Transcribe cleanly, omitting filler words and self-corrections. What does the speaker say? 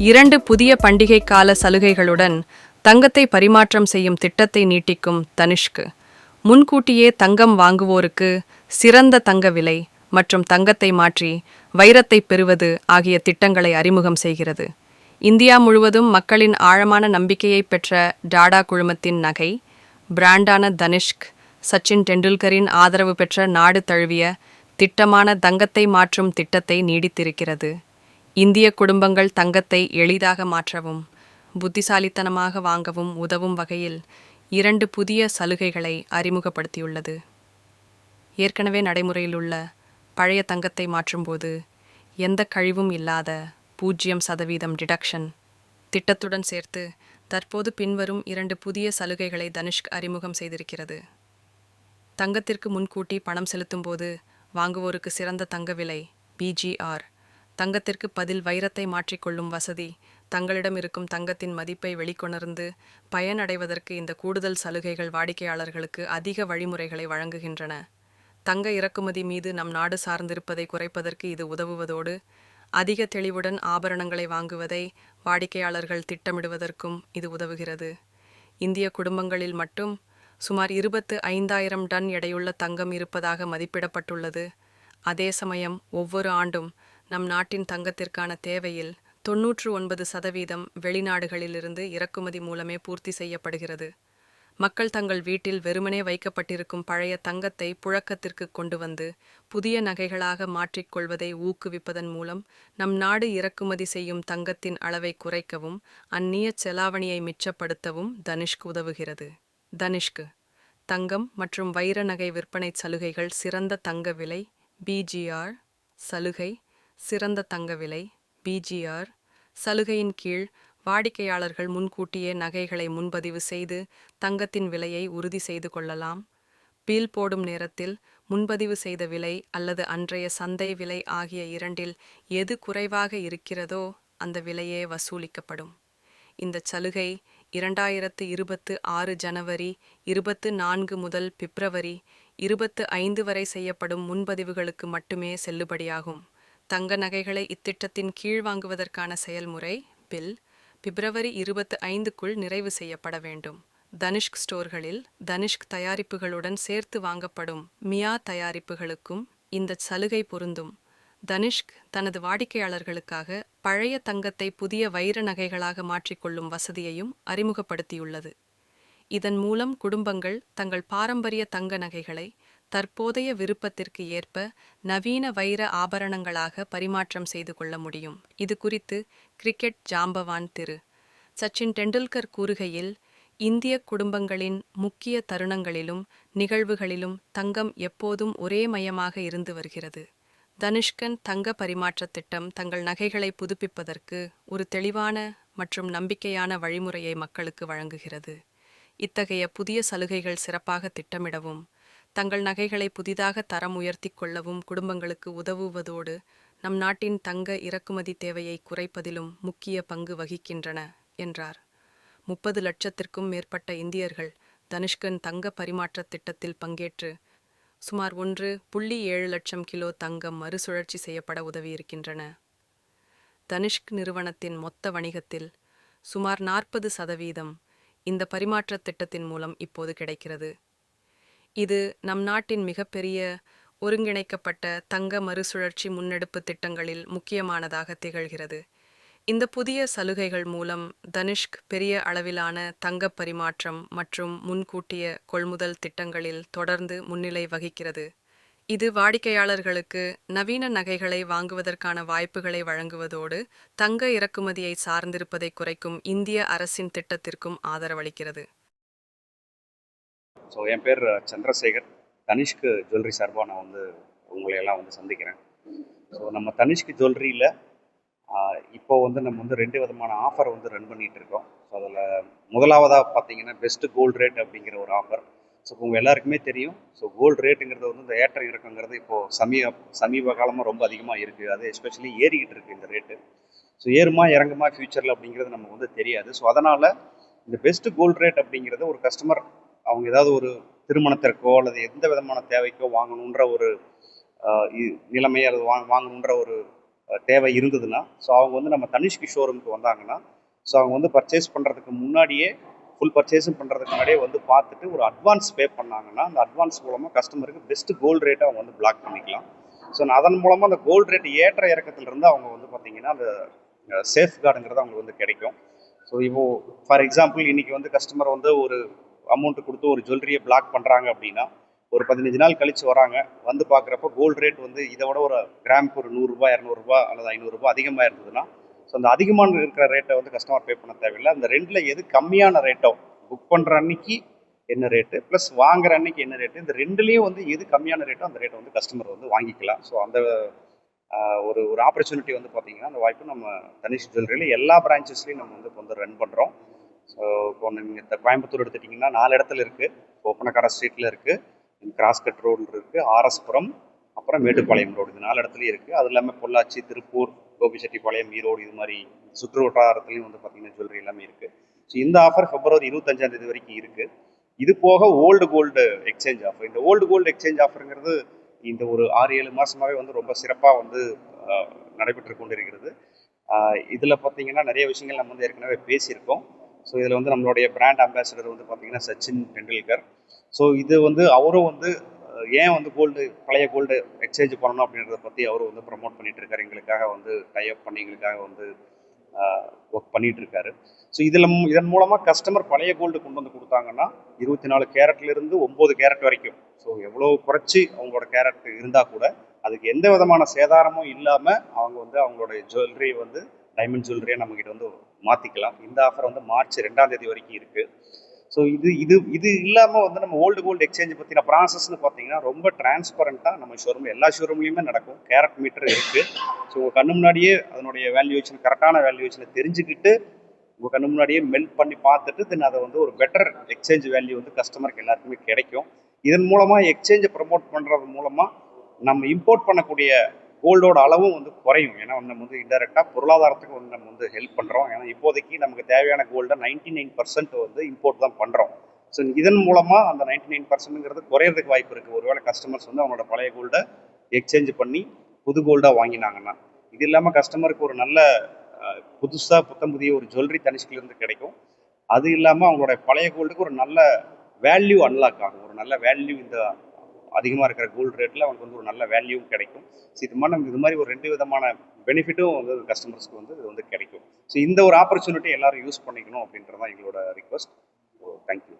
2 புதிய பண்டிகை கால சலுகைகளுடன் தங்கத்தை பரிமாற்றம் செய்யும் திட்டத்தை நீட்டிக்கும் தனிஷ்க். முன்கூட்டியே தங்கம் வாங்குவோருக்கு சிறந்த தங்க விலை மற்றும் தங்கத்தை மாற்றி வைரத்தை பெறுவது ஆகிய திட்டங்களை அறிமுகம் செய்கிறது. இந்தியா முழுவதும் மக்களின் ஆழமான நம்பிக்கையை பெற்ற டாடா குழுமத்தின் நகை பிராண்டான தனிஷ்க், சச்சின் டெண்டுல்கரின் ஆதரவு பெற்ற நாடு தழுவிய திட்டமான தங்கத்தை மாற்றும் திட்டத்தை நீடித்திருக்கிறது. இந்திய குடும்பங்கள் தங்கத்தை எளிதாக மாற்றவும் புத்திசாலித்தனமாக வாங்கவும் உதவும் வகையில் 2 புதிய சலுகைகளை அறிமுகப்படுத்தியுள்ளது. ஏற்கனவே நடைமுறையில் உள்ள பழைய தங்கத்தை மாற்றும்போது எந்த கழிவும் இல்லாத 0% டிடக்ஷன் திட்டத்துடன் சேர்த்து தற்போது பின்வரும் 2 புதிய சலுகைகளை தனிஷ்க் அறிமுகம் செய்திருக்கிறது. தங்கத்திற்கு முன்கூட்டி பணம் செலுத்தும்போது வாங்குவோருக்கு சிறந்த தங்க விலை பிஜிஆர், தங்கத்திற்கு பதில் வைரத்தை மாற்றிக்கொள்ளும் வசதி. தங்களிடம் இருக்கும் தங்கத்தின் மதிப்பை வெளிக்கொணர்ந்து பயனடைவதற்கு இந்த கூடுதல் சலுகைகள் வாடிக்கையாளர்களுக்கு அதிக வழிமுறைகளை வழங்குகின்றன. தங்க இறக்குமதி மீது நம் நாடு சார்ந்திருப்பதை குறைப்பதற்கு இது உதவுவதோடு அதிக தெளிவுடன் ஆபரணங்களை வாங்குவதை வாடிக்கையாளர்கள் திட்டமிடுவதற்கும் இது உதவுகிறது. இந்திய குடும்பங்களில் மட்டும் சுமார் 25,000 டன் எடையுள்ள தங்கம் இருப்பதாக மதிப்பிடப்பட்டுள்ளது. அதே சமயம் ஒவ்வொரு ஆண்டும் நம் நாட்டின் தங்கத்திற்கான தேவையில் 99% வெளிநாடுகளிலிருந்து இறக்குமதி மூலமே பூர்த்தி செய்யப்படுகிறது. மக்கள் தங்கள் வீட்டில் வெறுமனே வைக்கப்பட்டிருக்கும் பழைய தங்கத்தை புழக்கத்திற்கு கொண்டு வந்து புதிய நகைகளாக மாற்றிக்கொள்வதை ஊக்குவிப்பதன் மூலம் நம் நாடு இறக்குமதி செய்யும் தங்கத்தின் அளவை குறைக்கவும் அந்நிய செலாவணியை மிச்சப்படுத்தவும் தனிஷ்க் உதவுகிறது. தனிஷ்க் தங்கம் மற்றும் வைர நகை விற்பனை சலுகைகள். சிறந்த தங்க விலை பிஜிஆர் சலுகை. சிறந்த தங்க விலை பிஜிஆர் சலுகையின் கீழ் வாடிக்கையாளர்கள் முன்கூட்டியே நகைகளை முன்பதிவு செய்து தங்கத்தின் விலையை உறுதி செய்து கொள்ளலாம். பில் போடும் நேரத்தில் முன்பதிவு செய்த விலை அல்லது அன்றைய சந்தை விலை ஆகிய இரண்டில் எது குறைவாக இருக்கிறதோ அந்த விலையே வசூலிக்கப்படும். இந்த சலுகை 2026 ஜனவரி 24 முதல் பிப்ரவரி 25 வரை செய்யப்படும் முன்பதிவுகளுக்கு மட்டுமே செல்லுபடியாகும். தங்க நகைகளை இத்திட்டத்தின் கீழ் வாங்குவதற்கான செயல்முறை பில் பிப்ரவரி 25க்குள் நிறைவு செய்யப்பட வேண்டும். தனிஷ்க் ஸ்டோர்களில் தனிஷ்க் தயாரிப்புகளுடன் சேர்த்து வாங்கப்படும் மியா தயாரிப்புகளுக்கும் இந்த சலுகை பொருந்தும். தனிஷ்க் தனது வாடிக்கையாளர்களுக்காக பழைய தங்கத்தை புதிய வைர நகைகளாக மாற்றிக்கொள்ளும் வசதியையும் அறிமுகப்படுத்தியுள்ளது. இதன் மூலம் குடும்பங்கள் தங்கள் பாரம்பரிய தங்க நகைகளை தற்போதைய விருப்பத்திற்கு ஏற்ப நவீன வைர ஆபரணங்களாக பரிமாற்றம் செய்து கொள்ள முடியும். இது குறித்து கிரிக்கெட் ஜாம்பவான் திரு. சச்சின் டெண்டுல்கர் கூறுகையில், இந்திய குடும்பங்களின் முக்கிய தருணங்களிலும் நிகழ்வுகளிலும் தங்கம் எப்போதும் ஒரே மையமாக இருந்து வருகிறது. தனிஷ்கன் தங்க பரிமாற்ற திட்டம் தங்கள் நகைகளை புதுப்பிப்பதற்கு ஒரு தெளிவான மற்றும் நம்பிக்கையான வழிமுறையை மக்களுக்கு வழங்குகிறது. இத்தகைய புதிய சலுகைகள் சிறப்பாக திட்டமிடவும் தங்கள் நகைகளை புதிதாக தரம் உயர்த்தி கொள்ளவும் குடும்பங்களுக்கு உதவுவதோடு நம் நாட்டின் தங்க இறக்குமதி தேவையை குறைப்பதிலும் முக்கிய பங்கு வகிக்கின்றன என்றார். 30 லட்சத்திற்கும் மேற்பட்ட இந்தியர்கள் தனிஷ்கன் தங்க பரிமாற்ற திட்டத்தில் பங்கேற்று சுமார் 1.7 லட்சம் கிலோ தங்கம் மறுசுழற்சி செய்யப்பட உதவியிருக்கின்றன. தனிஷ்க் நிறுவனத்தின் மொத்த வணிகத்தில் சுமார் 40% இந்த பரிமாற்ற திட்டத்தின் மூலம் இப்போது கிடைக்கிறது. இது நம் நாட்டின் மிகப்பெரிய ஒருங்கிணைக்கப்பட்ட தங்க மறுசுழற்சி முன்னெடுப்பு திட்டங்களில் முக்கியமானதாக திகழ்கிறது. இந்த புதிய சலுகைகள் மூலம் தனிஷ்க் பெரிய அளவிலான தங்க பரிமாற்றம் மற்றும் முன்கூட்டிய கொள்முதல் திட்டங்களில் தொடர்ந்து முன்னிலை வகிக்கிறது. இது வாடிக்கையாளர்களுக்கு நவீன நகைகளை வாங்குவதற்கான வாய்ப்புகளை வழங்குவதோடு தங்க இறக்குமதியை சார்ந்திருப்பதை குறைக்கும் இந்திய அரசின் திட்டத்திற்கும் ஆதரவளிக்கிறது. ஸோ என் பேர் சந்திரசேகர். தனிஷ்க் ஜுவல்லரி சார்பாக நான் உங்களையெல்லாம் சந்திக்கிறேன். ஸோ நம்ம தனிஷ்க் ஜுவல்லரியில் இப்போ நம்ம 2 விதமான ஆஃபர் ரன் பண்ணிகிட்டு இருக்கோம். ஸோ அதில் முதலாவதாக பார்த்தீங்கன்னா பெஸ்ட்டு கோல்டு ரேட் அப்படிங்கிற ஒரு ஆஃபர். ஸோ உங்கள் எல்லாருக்குமே தெரியும். ஸோ கோல்டு ரேட்டுங்கிறது இந்த ஏற்ற இறக்கங்கிறது இப்போது சமீப காலமாக ரொம்ப அதிகமாக இருக்குது. அது எஸ்பெஷலி ஏறிக்கிட்டு இருக்குது இந்த ரேட்டு. ஸோ ஏறுமா இறங்குமா ஃப்யூச்சரில் அப்படிங்கிறது நமக்கு தெரியாது. ஸோ அதனால் இந்த பெஸ்ட்டு கோல்டு ரேட் அப்படிங்கிறது ஒரு கஸ்டமர் அவங்க ஏதாவது ஒரு திருமணத்திற்கோ அல்லது எந்த விதமான தேவைக்கோ வாங்கணுன்ற ஒரு நிலைமை, அது வாங்கணுன்ற ஒரு தேவை இருந்ததுன்னா, ஸோ அவங்க வந்து நம்ம தனிஷ்க் ஷோரூமுக்கு வந்தாங்கன்னா, ஸோ அவங்க வந்து பர்ச்சேஸ் பண்ணுறதுக்கு முன்னாடியே ஃபுல் பர்ச்சேஸும் பண்ணுறதுக்கு முன்னாடியே வந்து பார்த்துட்டு ஒரு அட்வான்ஸ் பே பண்ணாங்கன்னா, அந்த அட்வான்ஸ் மூலமாக கஸ்டமருக்கு பெஸ்ட் கோல்டு ரேட்டை அவங்க வந்து பிளாக் பண்ணிக்கலாம். ஸோ அதன் மூலமாக அந்த கோல்டு ரேட் ஏற்ற இறக்கத்திலிருந்து அவங்க வந்து பார்த்தீங்கன்னா அந்த சேஃப் கார்டுங்கிறது அவங்களுக்கு வந்து கிடைக்கும். ஸோ இப்போ ஃபார் எக்ஸாம்பிள் இன்னைக்கு வந்து கஸ்டமர் வந்து ஒரு அமௌண்ட் கொடுத்து ஒரு ஜுவல்லரியை பிளாக் பண்ணுறாங்க அப்படின்னா, ஒரு 15 நாள் கழிச்சு வராங்க, வந்து பார்க்குறப்ப கோல்டு ரேட் வந்து இதை விட ஒரு கிராமுக்கு ஒரு ரூ. 100 200 அல்லது ரூ. 500 அதிகமாக இருந்ததுன்னா, ஸோ அந்த அதிகமான இருக்கிற ரேட்டை வந்து கஸ்டமர் பே பண்ண தேவையில்லை. அந்த ரெண்டில் எது கம்மியான ரேட்டோ, புக் பண்ணுற அன்னைக்கு என்ன ரேட்டு ப்ளஸ் வாங்குற அன்னைக்கு என்ன ரேட்டு, இந்த ரெண்டுலேயும் வந்து எது கம்மியான ரேட்டோ அந்த ரேட்டை வந்து கஸ்டமர் வந்து வாங்கிக்கலாம். ஸோ அந்த ஒரு ஒரு ஆப்பர்ச்சுனிட்டி வந்து பார்த்தீங்கன்னா, அந்த வாய்ப்பு நம்ம தனிஷ் ஜுவல்லரியில் எல்லா பிரான்ச்சஸ்லையும் நம்ம வந்து இப்போ வந்து ரன் பண்ணுறோம். ஸோ இப்போ நீங்கள் இந்த கோயம்புத்தூர் எடுத்துட்டிங்கன்னா 4 இடத்துல இருக்குது. ஒப்பனக்கார ஸ்ட்ரீட்டில் இருக்குது, கிராஸ்கட் ரோடில் இருக்குது, ஆர்எஸ்புரம், அப்புறம் மேட்டுப்பாளையம் ரோடு, இது 4 இடத்துலையும் இருக்குது. அது இல்லாமல் பொள்ளாச்சி, திருப்பூர், கோபிச்செட்டிப்பாளையம், ஈரோடு, இது மாதிரி சுற்று வட்டாரத்துலையும் வந்து பார்த்தீங்கன்னா ஜுவல்லரி எல்லாமே இருக்குது. ஸோ இந்த ஆஃபர் பிப்ரவரி 25ஆம் தேதி வரைக்கும் இருக்குது. இது போக ஓல்டு கோல்டு எக்ஸ்சேஞ்ச் ஆஃபர். இந்த ஓல்டு கோல்டு எக்ஸ்சேஞ்ச் ஆஃபருங்கிறது இந்த ஒரு 6-7 மாதமாகவே வந்து ரொம்ப சிறப்பாக வந்து நடைபெற்று கொண்டிருக்கிறது. இதில் பார்த்தீங்கன்னா நிறைய விஷயங்கள் நம்ம வந்து ஏற்கனவே பேசியிருக்கோம். ஸோ இதில் வந்து நம்மளுடைய பிராண்ட் அம்பாசிடர் வந்து பார்த்தீங்கன்னா சச்சின் டெண்டுல்கர். ஸோ இது வந்து அவரும் வந்து ஏன் வந்து பழைய கோல்டு எக்ஸ்சேஞ்ச் பண்ணணும் அப்படின்றத பற்றி அவரும் வந்து ப்ரமோட் பண்ணிட்டு இருக்காரு. எங்களுக்காக வந்து டைப் பண்ணி எங்களுக்காக வந்து ஒர்க் பண்ணிட்டு இருக்காரு. ஸோ இதன் மூலமாக கஸ்டமர் பழைய கோல்டு கொண்டு வந்து கொடுத்தாங்கன்னா 24 கேரட்லேருந்து 9 கேரட் வரைக்கும், ஸோ எவ்வளோ குறைச்சி அவங்களோட கேரட் இருந்தால் கூட அதுக்கு எந்த விதமான சேதாரமும் இல்லாமல் அவங்க வந்து அவங்களோட ஜுவல்லரி வந்து டைமண்ட் ஜுவல்லரியை நம்மக்கிட்ட வந்து மாற்றிக்கலாம். இந்த ஆஃபர் வந்து மார்ச் 2ஆம் தேதி வரைக்கும் இருக்குது. ஸோ இது இல்லாமல் வந்து நம்ம ஓல்டு கோல்டு எக்ஸ்சேஞ்ச் பற்றின ப்ராசஸ்ன்னு பார்த்தீங்கன்னா ரொம்ப டிரான்ஸ்பரண்ட்டாக நம்ம ஷோரூம் எல்லா ஷோரூம்லையுமே நடக்கும். கேரட் மீட்டர் இருக்குது. ஸோ உங்கள் கண்ணு முன்னாடியே அதனுடைய வேல்யூவேஷன் கரெக்டான வேல்யூவேஷனை தெரிஞ்சுக்கிட்டு உங்கள் கண்ணு முன்னாடியே மெல்ட் பண்ணி பார்த்துட்டு தென் அதை வந்து ஒரு பெட்டர் எக்ஸ்சேஞ்ச் வேல்யூ வந்து கஸ்டமருக்கு எல்லாருக்குமே கிடைக்கும். இதன் மூலமாக எக்ஸ்சேஞ்சை ப்ரமோட் பண்ணுறது மூலமாக நம்ம இம்போர்ட் பண்ணக்கூடிய கோல்டோட அளவும் வந்து குறையும். ஏன்னா நம்ம வந்து இன்டெரக்டாக பொருளாதாரத்துக்கு வந்து நம்ம வந்து ஹெல்ப் பண்ணுறோம். ஏன்னா இப்போதைக்கு நமக்கு தேவையான கோல்டை 99% வந்து இம்போர்ட் தான் பண்ணுறோம். ஸோ இதன் மூலமாக அந்த 99%ங்கிறது குறையிறதுக்கு வாய்ப்பு இருக்குது. ஒருவேளை கஸ்டமர்ஸ் வந்து அவங்களோட பழைய கோல்டை எக்ஸ்சேஞ்ச் பண்ணி புது கோல்டாக வாங்கினாங்கன்னா. இது இல்லாமல் கஸ்டமருக்கு ஒரு நல்ல புதுசாக புத்தம் புதிய ஒரு ஜுவல்லரி தனிஷ்கிலிருந்து கிடைக்கும். அது இல்லாமல் அவங்களோட பழைய கோல்டுக்கு ஒரு நல்ல வேல்யூ அன்லாக் ஆகும். ஒரு நல்ல வேல்யூ இந்த அதிகமாக இருக்கிற கோல்டு ரேட்டில் அவங்களுக்கு வந்து ஒரு நல்ல வேல்யூவும் கிடைக்கும். ஸோ இது மாதிரி ஒரு 2 விதமான பெனிஃபிட்டும் வந்து கஸ்டமர்ஸ்க்கு வந்து இது வந்து கிடைக்கும். ஸோ இந்த ஒரு ஆப்பர்ச்சுனிட்டி எல்லாரும் யூஸ் பண்ணிக்கணும் அப்படின்றதான் எங்களோட ரிக்வஸ்ட். So thank you.